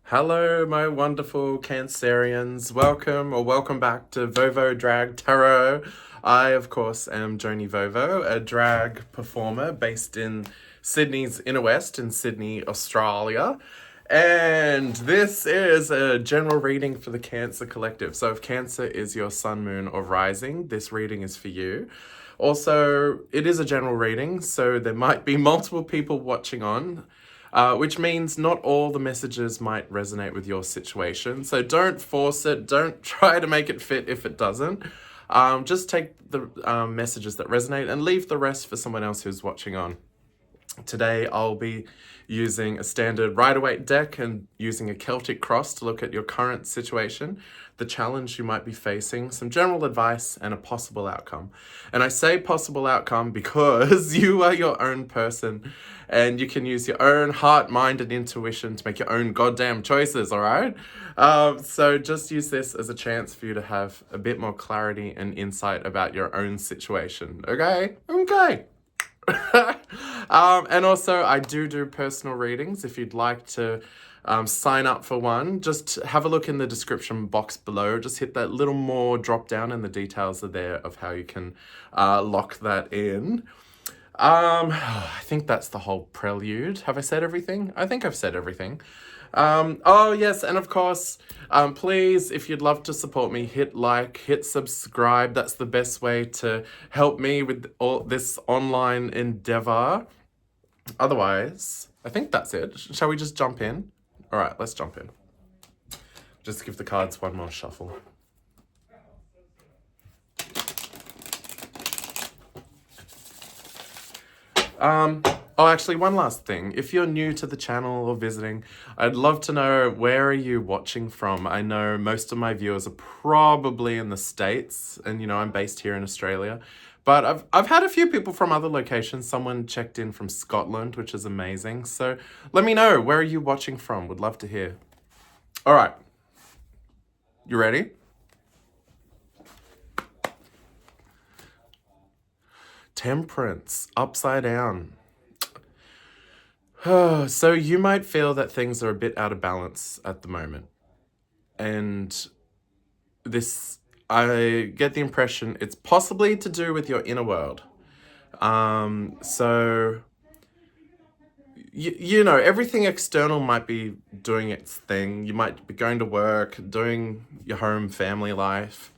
Hello, my wonderful Cancerians. Welcome back to Vovo Drag Tarot. I, of course, am Joni Vovo, a drag performer based in Sydney's inner west in Sydney, Australia. And this is a general reading for the Cancer Collective. So if Cancer is your sun, moon, or rising, this reading is for you. Also, it is a general reading, so there might be multiple people watching on. Which means not all the messages might resonate with your situation. So don't force it. Don't try to make it fit if it doesn't. Just take the messages that resonate and leave the rest for someone else who's watching on. Today I'll be using a standard Rider-Waite deck and using a Celtic cross to look at your current situation, the challenge you might be facing, some general advice, and a possible outcome. And I say possible outcome because you are your own person and you can use your own heart, mind, and intuition to make your own goddamn choices, all right? So just use this as a chance for you to have a bit more clarity and insight about your own situation, okay? Okay. And also, I do personal readings. If you'd like to sign up for one, just have a look in the description box below. Just hit that little more drop down and the details are there of how you can lock that in. I think that's the whole prelude. Have I said everything? I think I've said everything. Oh yes, and of course, please, if you'd love to support me, hit like, hit subscribe. That's the best way to help me with all this online endeavor. Otherwise, I think that's it. Shall we just jump in? All right, let's jump in. Just give the cards one more shuffle. Oh, actually, one last thing. If you're new to the channel or visiting, I'd love to know, where are you watching from? I know most of my viewers are probably in the States, and I'm based here in Australia. But I've had a few people from other locations. Someone checked in from Scotland, which is amazing. So let me know, where are you watching from? Would love to hear. All right. You ready? Temperance, upside down. So you might feel that things are a bit out of balance at the moment. And I get the impression it's possibly to do with your inner world. So, everything external might be doing its thing. You might be going to work, doing your home, family life,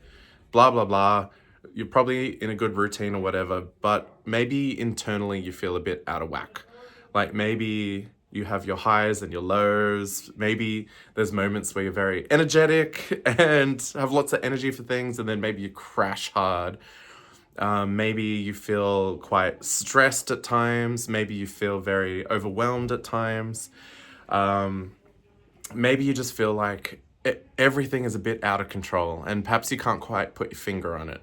blah, blah, blah. You're probably in a good routine or whatever, but maybe internally you feel a bit out of whack. Like maybe you have your highs and your lows. Maybe there's moments where you're very energetic and have lots of energy for things, and then maybe you crash hard. Maybe you feel quite stressed at times. Maybe you feel very overwhelmed at times. Maybe you just feel like everything is a bit out of control and perhaps you can't quite put your finger on it.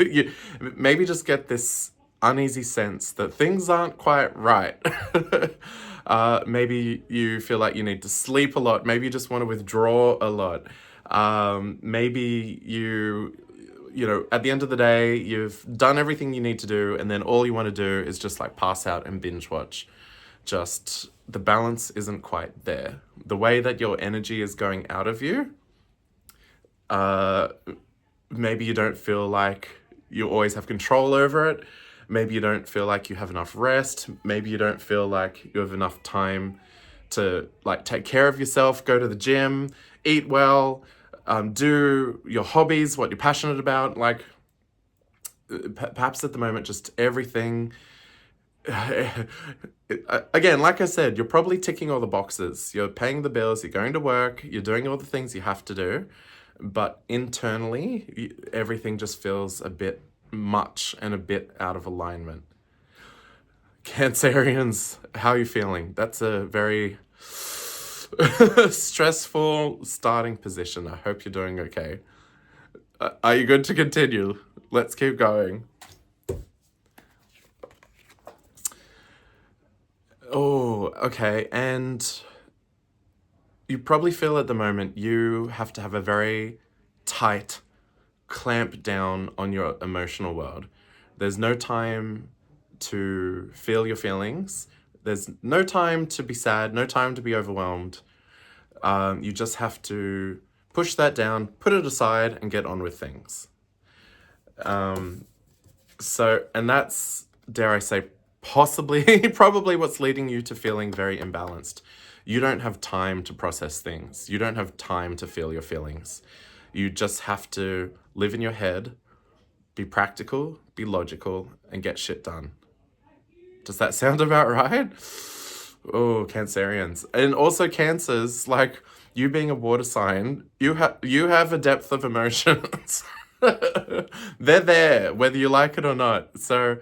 You maybe just get this uneasy sense that things aren't quite right. Maybe you feel like you need to sleep a lot. Maybe you just want to withdraw a lot. Maybe at the end of the day, you've done everything you need to do, and then all you want to do is just like pass out and binge watch. Just the balance isn't quite there. The way that your energy is going out of you, maybe you don't feel like you always have control over it. Maybe you don't feel like you have enough rest. Maybe you don't feel like you have enough time to like take care of yourself, go to the gym, eat well, do your hobbies, what you're passionate about. Like perhaps at the moment, just everything. Again, like I said, you're probably ticking all the boxes. You're paying the bills, you're going to work, you're doing all the things you have to do. But internally, everything just feels a bit much and a bit out of alignment. Cancerians, how are you feeling? That's a very stressful starting position. I hope you're doing okay. Are you good to continue? Let's keep going. Oh, okay. And you probably feel at the moment you have to have a very tight clamp down on your emotional world. There's no time to feel your feelings. There's no time to be sad, no time to be overwhelmed. You just have to push that down, put it aside, and get on with things. And that's, dare I say, possibly, probably what's leading you to feeling very imbalanced. You don't have time to process things. You don't have time to feel your feelings. You just have to live in your head, be practical, be logical, and get shit done. Does that sound about right? Oh, Cancerians. And also Cancers, like you being a water sign, you have a depth of emotions. They're there, whether you like it or not. So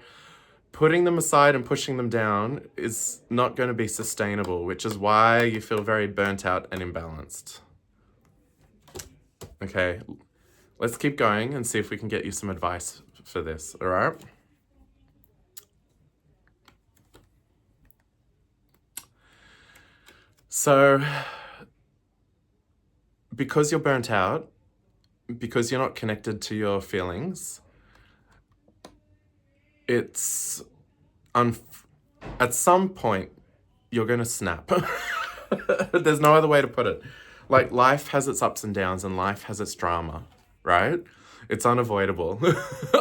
putting them aside and pushing them down is not going to be sustainable, which is why you feel very burnt out and imbalanced. Okay, let's keep going and see if we can get you some advice for this, all right? So, because you're burnt out, because you're not connected to your feelings, it's at some point you're going to snap. There's no other way to put it. Like, life has its ups and downs and life has its drama, right? It's unavoidable,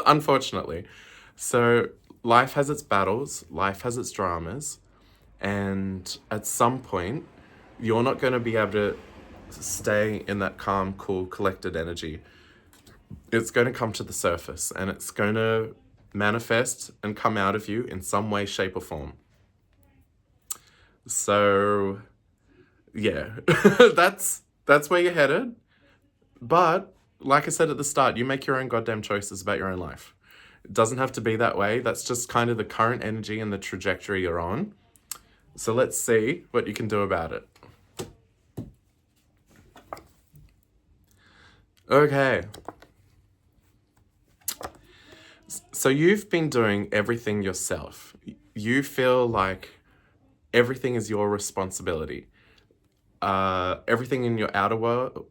unfortunately. So life has its battles, life has its dramas, and at some point you're not going to be able to stay in that calm, cool, collected energy. It's going to come to the surface and it's going to manifest and come out of you in some way, shape, or form. So, yeah, that's where you're headed. But like I said at the start, you make your own goddamn choices about your own life. It doesn't have to be that way. That's just kind of the current energy and the trajectory you're on. So let's see what you can do about it. Okay. So you've been doing everything yourself. You feel like everything is your responsibility. Everything in your outer world,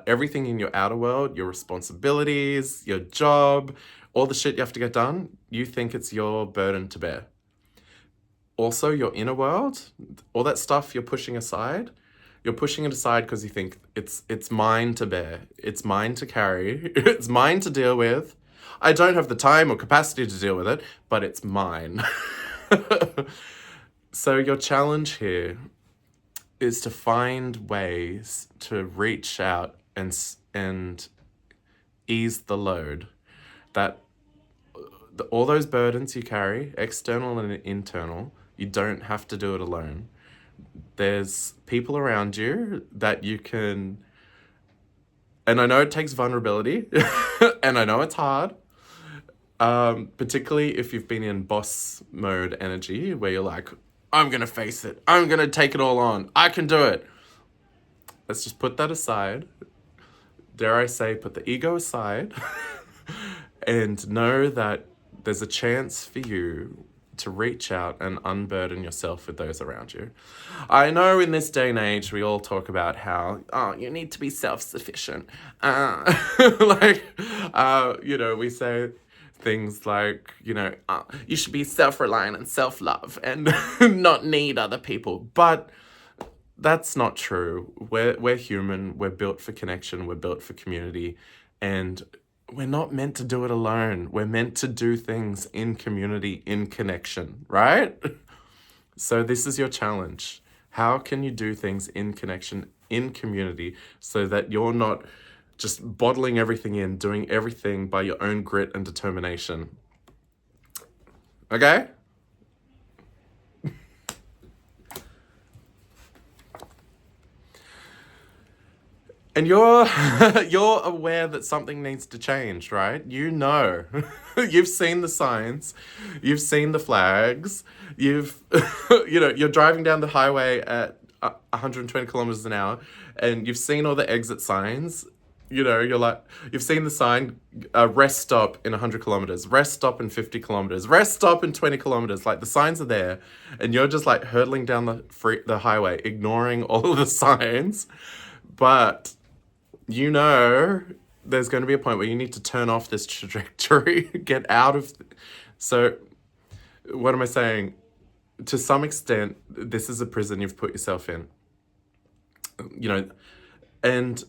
everything in your outer world, your responsibilities, your job, all the shit you have to get done, you think it's your burden to bear. Also, your inner world, all that stuff you're pushing aside, you're pushing it aside because you think it's mine to bear, it's mine to carry, it's mine to deal with. I don't have the time or capacity to deal with it, but it's mine. So your challenge here is to find ways to reach out and ease the load that all those burdens you carry, external and internal, you don't have to do it alone. There's people around you that you can, and I know it takes vulnerability, and I know it's hard, particularly if you've been in boss mode energy, where you're like, I'm gonna face it, I'm gonna take it all on, I can do it. Let's just put that aside. Dare I say, put the ego aside, and know that there's a chance for you to reach out and unburden yourself with those around you. I know in this day and age, we all talk about how, you need to be self-sufficient. We say things like, you should be self-reliant and self-love and not need other people. But that's not true. We're human. We're built for connection. We're built for community. And we're not meant to do it alone. We're meant to do things in community, in connection, right? So this is your challenge. How can you do things in connection, in community, so that you're not just bottling everything in, doing everything by your own grit and determination? Okay? And you're you're aware that something needs to change, right? You know. You've seen the signs. You've seen the flags. You've you're driving down the highway at 120 kilometers an hour and you've seen all the exit signs. You're like, you've seen the sign, rest stop in 100 kilometers, rest stop in 50 kilometers, rest stop in 20 kilometers. Like, the signs are there and you're just like hurtling down the highway, ignoring all of the signs. But there's going to be a point where you need to turn off this trajectory, get out of. So, what am I saying? To some extent, this is a prison you've put yourself in. you know, and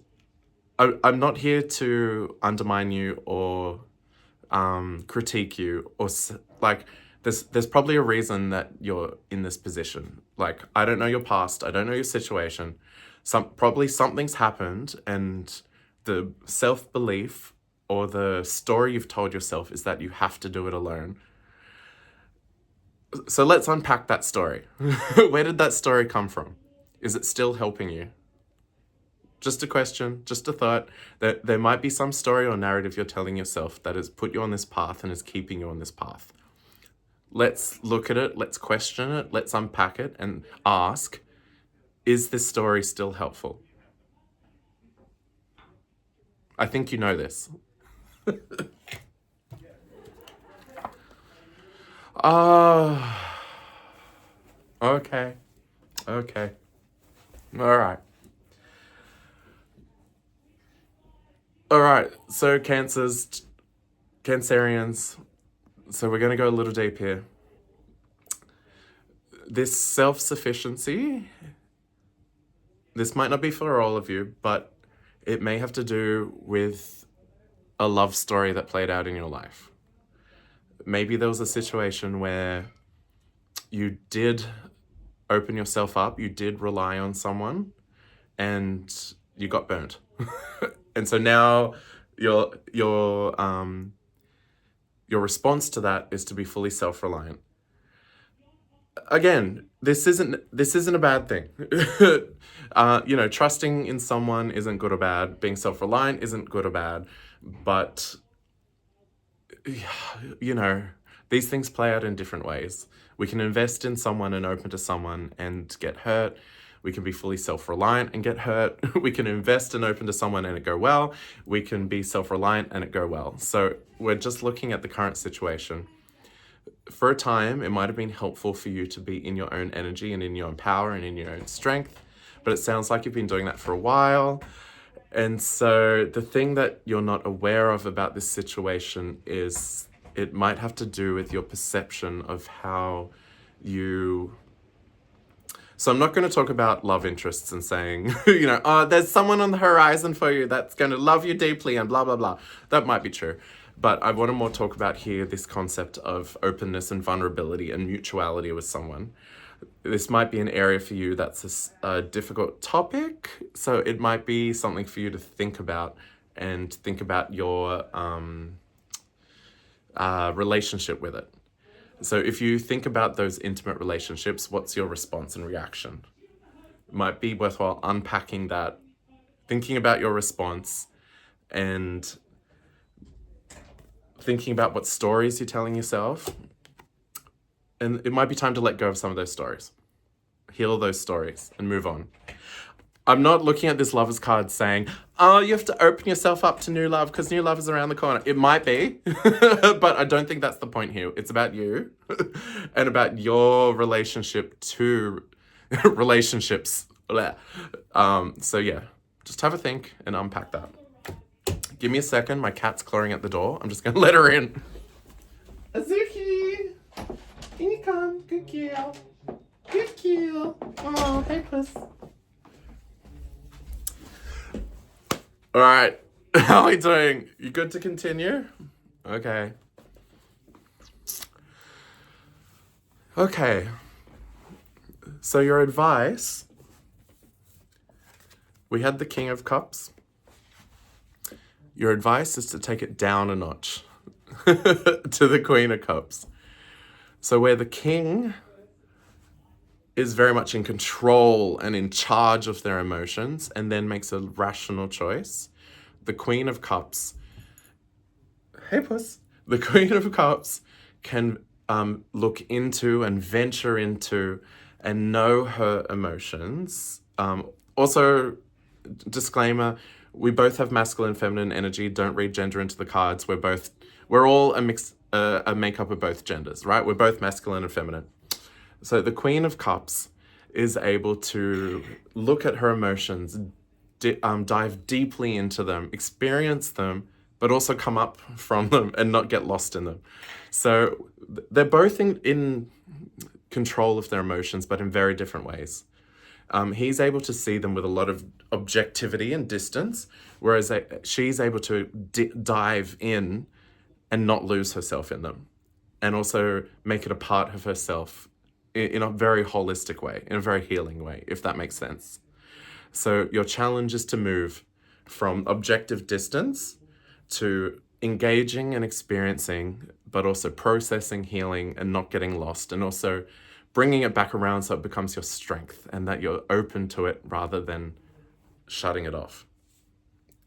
I'm not here to undermine you or critique you or like there's probably a reason that you're in this position. Like, I don't know your past, I don't know your situation. Probably something's happened, and the self-belief or the story you've told yourself is that you have to do it alone. So let's unpack that story. Where did that story come from? Is it still helping you? Just a question, just a thought, that there might be some story or narrative you're telling yourself that has put you on this path and is keeping you on this path. Let's look at it, let's question it, let's unpack it and ask, is this story still helpful? I think you know this. Okay. Okay. All right. All right. So Cancerians. So we're going to go a little deep here. This self-sufficiency, this might not be for all of you, but it may have to do with a love story that played out in your life. Maybe there was a situation where you did open yourself up, you did rely on someone, and you got burnt. And so now your response to that is to be fully self-reliant. Again, this isn't a bad thing. Trusting in someone isn't good or bad. Being self-reliant isn't good or bad. But, these things play out in different ways. We can invest in someone and open to someone and get hurt. We can be fully self-reliant and get hurt. We can invest and open to someone and it go well. We can be self-reliant and it go well. So we're just looking at the current situation. For a time, it might have been helpful for you to be in your own energy and in your own power and in your own strength, but it sounds like you've been doing that for a while. And so the thing that you're not aware of about this situation is it might have to do with your perception of how you... So I'm not going to talk about love interests and saying, there's someone on the horizon for you that's going to love you deeply and blah, blah, blah. That might be true. But I want to more talk about here this concept of openness and vulnerability and mutuality with someone. This might be an area for you that's a difficult topic. So it might be something for you to think about and think about your relationship with it. So if you think about those intimate relationships, what's your response and reaction? It might be worthwhile unpacking that, thinking about your response, and thinking about what stories you're telling yourself. And it might be time to let go of some of those stories. Heal those stories and move on. I'm not looking at this lover's card saying, you have to open yourself up to new love because new love is around the corner. It might be, but I don't think that's the point here. It's about you and about your relationship to relationships. So yeah, just have a think and unpack that. Give me a second. My cat's clawing at the door. I'm just going to let her in. Azuki! In you come. Good girl. Good girl. Oh, hey, puss. All right. How are we doing? You good to continue? Okay. Okay. So your advice. We had the King of Cups. Your advice is to take it down a notch to the Queen of Cups. So where the King is very much in control and in charge of their emotions and then makes a rational choice, the Queen of Cups, hey puss, the Queen of Cups can look into and venture into and know her emotions. Also, disclaimer, we both have masculine and feminine energy. Don't read gender into the cards. We're all a makeup of both genders, right? We're both masculine and feminine. So the Queen of Cups is able to look at her emotions, dive deeply into them, experience them, but also come up from them and not get lost in them. So they're both in control of their emotions, but in very different ways. He's able to see them with a lot of objectivity and distance, whereas she's able to dive in and not lose herself in them, and also make it a part of herself in a very holistic way, in a very healing way, if that makes sense. So your challenge is to move from objective distance to engaging and experiencing, but also processing, healing, and not getting lost, and also bringing it back around so it becomes your strength and that you're open to it rather than shutting it off,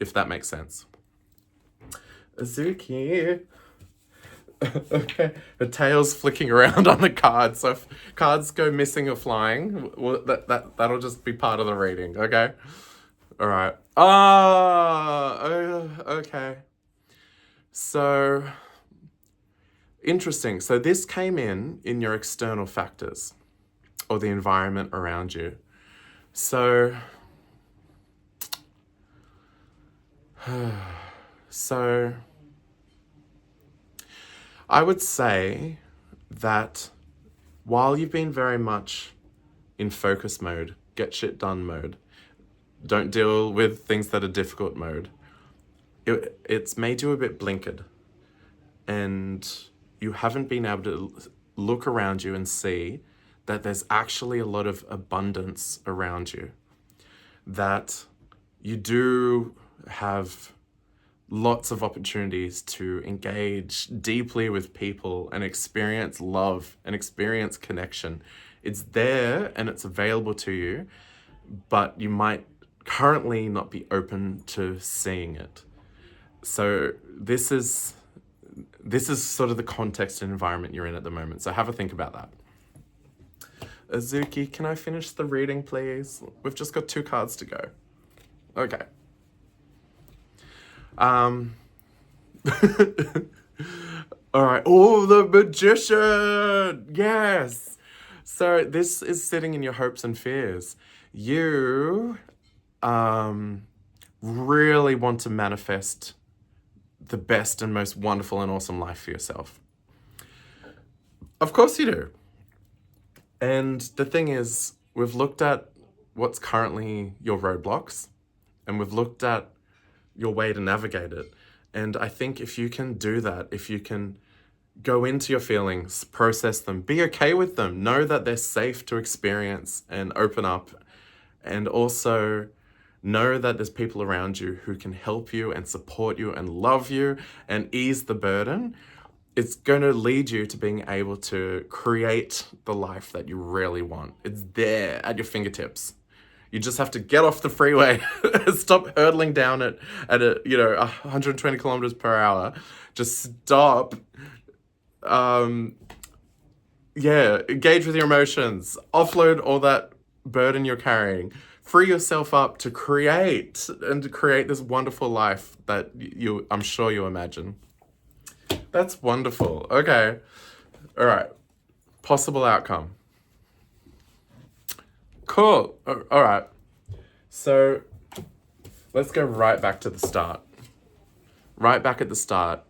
if that makes sense. Azuki. Okay, the tail's flicking around on the card, so if cards go missing or flying, well, that'll just be part of the reading, okay? All right. Okay. So, interesting. So this came in your external factors or the environment around you. So, I would say that while you've been very much in focus mode, get shit done mode, don't deal with things that are difficult mode, it's made you a bit blinkered, and you haven't been able to look around you and see that there's actually a lot of abundance around you, that you do have lots of opportunities to engage deeply with people and experience love and experience connection. It's there and it's available to you, but you might currently not be open to seeing it. So this is sort of the context and environment you're in at the moment. So have a think about that. Azuki, can I finish the reading, please? We've just got 2 cards to go. Okay. All right. Oh, the Magician. Yes. So this is sitting in your hopes and fears. You really want to manifest the best and most wonderful and awesome life for yourself. Of course you do. And the thing is, we've looked at what's currently your roadblocks, and we've looked at your way to navigate it. And I think if you can do that, if you can go into your feelings, process them, be okay with them, know that they're safe to experience and open up, and also know that there's people around you who can help you and support you and love you and ease the burden, it's going to lead you to being able to create the life that you really want. It's there at your fingertips. You just have to get off the freeway, stop hurtling down at 120 kilometers per hour. Just stop. Engage with your emotions. Offload all that burden you're carrying. Free yourself up to create this wonderful life that I'm sure you imagine. That's wonderful. Okay. All right. Possible outcome. Cool. All right. So let's go right back to the start. Right back at the start,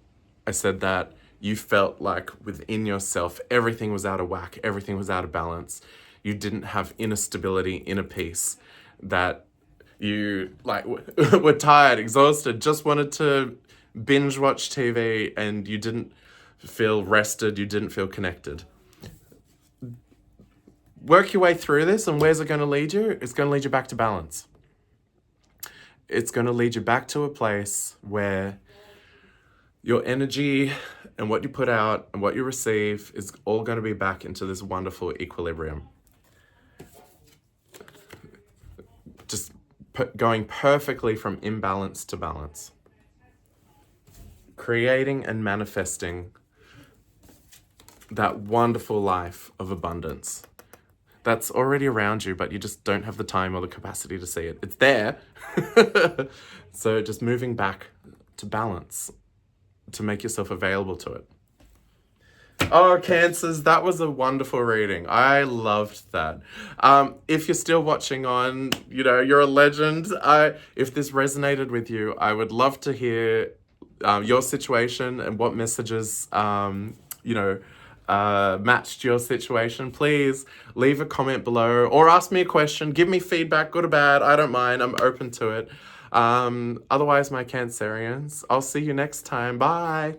I said that you felt like within yourself, everything was out of whack. Everything was out of balance. You didn't have inner stability, inner peace, that you were tired, exhausted, just wanted to binge watch TV, and you didn't feel rested. You didn't feel connected. Work your way through this, and where's it going to lead you? It's going to lead you back to balance. It's going to lead you back to a place where your energy and what you put out and what you receive is all going to be back into this wonderful equilibrium. Just going perfectly from imbalance to balance. Creating and manifesting that wonderful life of abundance that's already around you, but you just don't have the time or the capacity to see it. It's there. So just moving back to balance, to make yourself available to it. Oh, Cancers, that was a wonderful reading. I loved that. If you're still watching on, you're a legend. If this resonated with you, I would love to hear your situation and what messages, matched your situation, please leave a comment below or ask me a question. Give me feedback, good or bad. I don't mind. I'm open to it. Otherwise, my Cancerians, I'll see you next time. Bye.